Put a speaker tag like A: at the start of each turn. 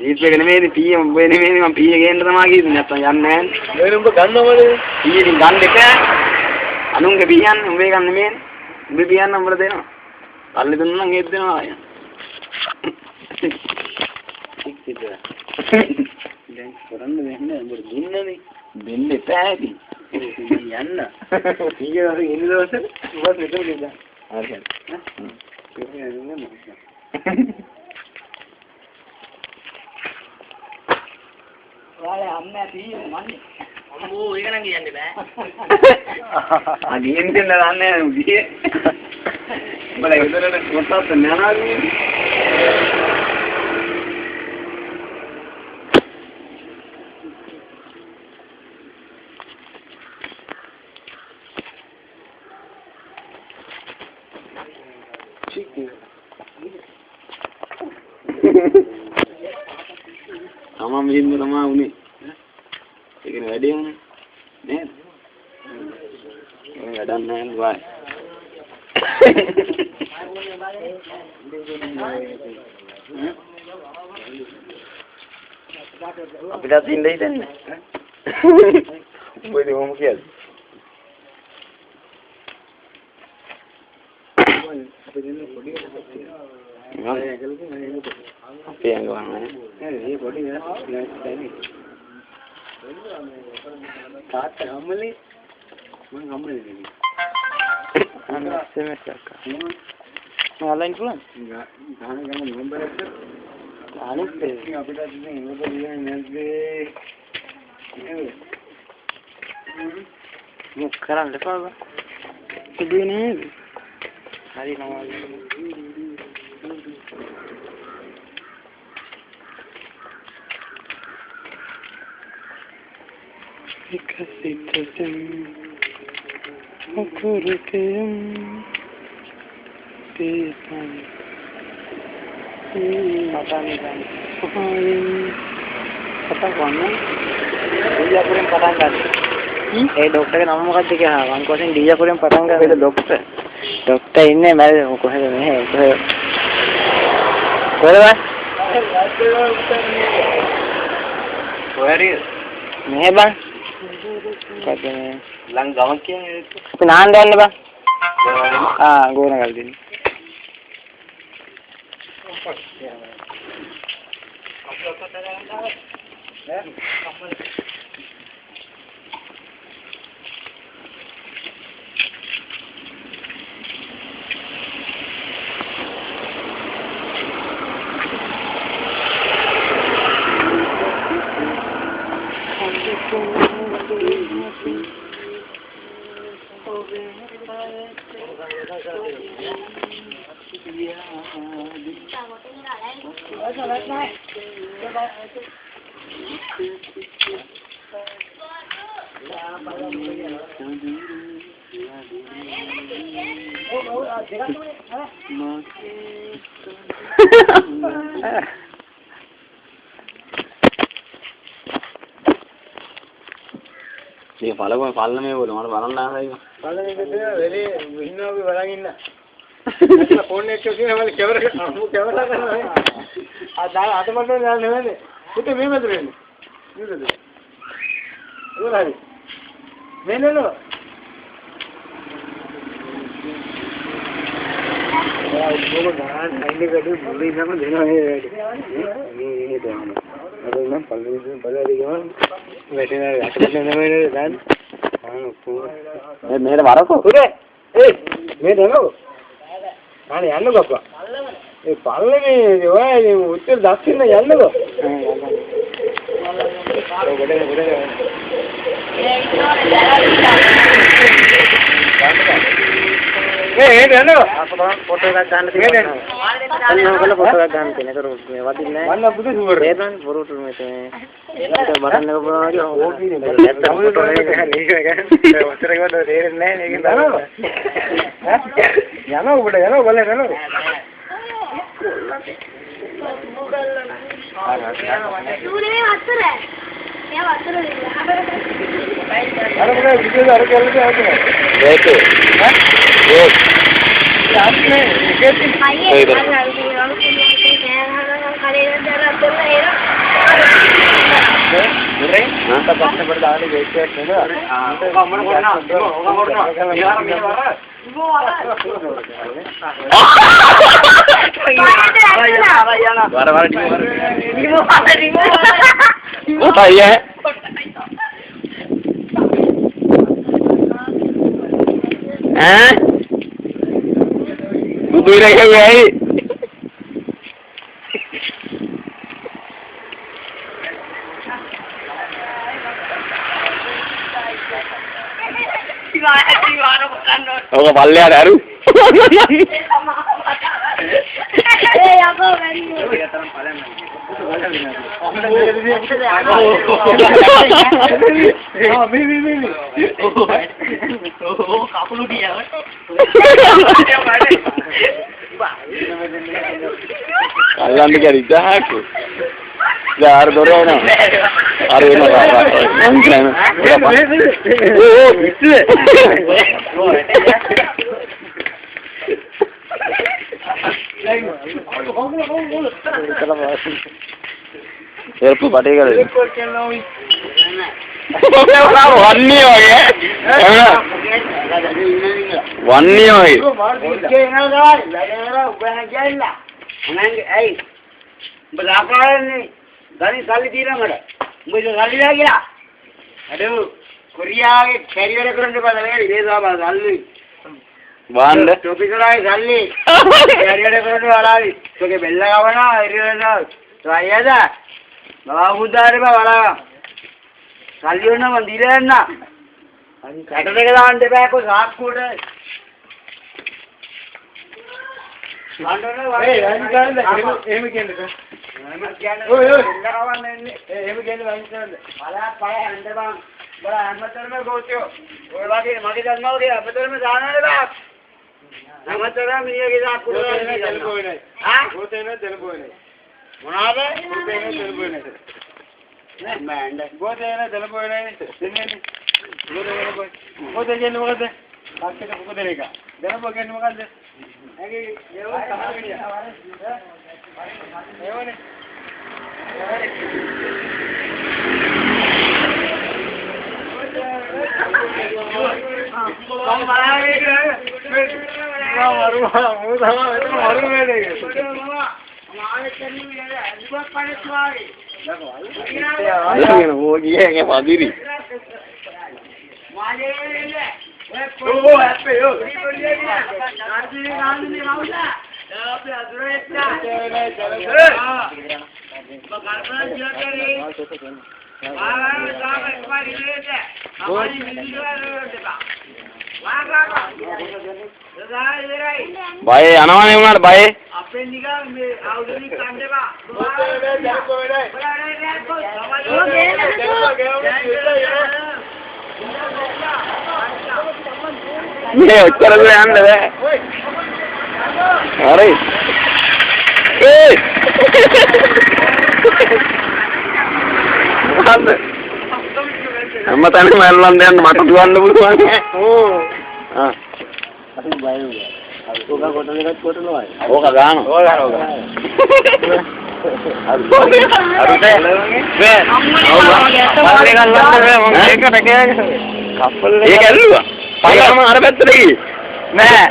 A: ජීවිතේ නෙමෙයි පීය උඹේ නෙමෙයි මම පීය ගේන්න තමයි කිව්වේ නැත්තම් යන්නේ නැහැ නේ උඹ ගන්නවද පීයෙන් ගන්න එක අනුන්ගේ පීයන් උඹේ ගන්න නෙමෙයි උඹේ පීයන් උඹට දෙනවා අල්ලි දුන්නා නම් ඒත් දෙනවා අය දැන් කරන්න වෙන්නේ උඹට දුන්නනේ දෙන්න එපා ඇති යන්න පීය වගේ ඉන්න දවසේ උඹත් මෙතන ගියා හරි Wala amma pii manne. Ammo ඒක නම් කියන්න බෑ. අනියෙන් දෙන්න නෑ උදියේ. මල ඉවරන කොටස් නෑනාදී. Ama මෙන්න තමයි උනේ. ඒකනේ වැඩේ උනේ. නේද? ඒ වැඩක් නැහැ නේ අපිට ඉන්නේ ඉතින්. මොකද මොම කියන්නේ? අපේ අංග වන්නේ මේ පොඩි නෑ තාත්තා අම්මලේ මම අම්මලේ නෙමෙයි අන්න සෙමෙස්ටර් මම අලයින් පුළුවන් ගාන ගම නම්බර් එක අනිත් අපිට ඉන්නේ මොකද කියන්නේ නැද්ද මොක කරන්න එපා කිව්වේ නේද හරි නෝල් Ikasitasam Akurukayam Tesan Matani kan Pahayam Kata kamu Dia kurang patang kan dokter ke nama mokat dikya wan kosin dia kurang patang kan itu dokter ini mari mau kohel nih kohel kohel nih bang katanya lang gamak kya nahan dayan ba guna kal din ये पाला को पालने में बोलो हमारा पालन ना है पालने में कितने वेले महीनों भी बढ़ाएंगे ना ऐसा फोन ने क्यों हमारे कैमरा हमको कैमरा करना है आज आज मतलब यार नहीं है कितने में मत रहने ये तो वो भाई मैंने लो यार वो गाना नहीं कर दे बोली ना को देना है ये तो हम अरे ना पालने में बड़ा दिखा वेटनरी डॉक्टर ने मैंने दान मेरे मारो को उरे ए मैं देनो हां यार लो पापा ए पालने में जो है उत्तर दक्षिण में यार लो නේද?
B: ෆොටෝ එකක් ගන්න තියෙනවා. අනිත් ඔයගොල්ලෝ ෆොටෝ එකක් ගන්න තියෙනවා. ඒක වදින්නේ නැහැ.
A: වන්න පුදු සුවර.
B: ඒතන පුරුටු මේ ඒක බරන්න ගොනවා වගේ ඕකේ නේ.
A: නැත්තම් ෆොටෝ එක ගන්න. ඔතර ගොඩ තේරෙන්නේ නැහැ නේද? යනවා ඔබට යනවා බලන්න යනවා.
C: සූර්යනේ අතර. ඒ අතර දෙන්න.
A: අර මොකද විදියට අර කැලේ ආවද?
B: ඒක.
A: ඈ?
B: ඒක.
A: යාත්නේ ඒකෙත්
C: අයියේ අර දිනවල කේනහන කලේ දාලා අතර එනවා.
A: නේ? තාත්තා පස්සේ පෙර දාන්නේ වේක්කයක් නේද? ඔක මොන කරනවා? ඔක මොනවා? යාර මේ වර.
B: Oke, balik ada aru.
C: යකෝ කකුළු ගියා.
B: Kalian dikari jahaku. Jar dorong. Aru ini apa? Angkran. Oh, itu. Erpu bade kare. Wanni hoye. Wanni hoye.
A: Dari salli tira mada. Mujhe salli la gaya. Adu Korea ke carrier කරන්න බෑ නේද? ඒ සාබා salli.
B: Band.
A: Topi කරායි salli. Carrier කරන්න වලාවි. ඔගේ බෙල්ල ගවනවා ඉරියනවා. රයද? බා මුදාරේ බා වලා. salli ඔන්න මන් දීලා යන්න. අනිත් කට දෙක දාන්න එපා කො සාක්කුවට. එහෙම කියන්නේ. ඔය ඔය නරවන්නේ එහෙම කියන්නේ වයින්සන්ද බලයක් පය හන්ද බං බල හැමතරම ගෝතියෝ ඔය වගේ මගේ දන්නවා කිය අපතරම දානවද බා හැමතරම මියගේ දාකුල දෙලපොයි ආ ගෝතේ නේ දෙලපොයි නේ මොනවාද ගෝතේ නේ දෙලපොයි නේ නෑ මෑන්ඩ ගෝතේ නේ දෙලපොයි නේ දෙන්නේ ගෝතේ කියන්නේ මොකද තාක්කේ මොකද දෙන එක දෙලපොයි කියන්නේ මොකද්ද ඇගේ ඒව තමයි ඒවනේ
B: Baik, anak-anak yang mana baik? Nih, cara gue anda deh. Hari. Anda. Amma tane malam dan mata tuan dulu tuan. Oh. Ah. Tapi bayu. Aku kan kota dekat kota luar. Oh kagak. Oh kagak. Harus deh. Ben. Balik kan lantai mau dekat. Kapal. Iya kan lu. Pakai sama Arab lagi. Nah.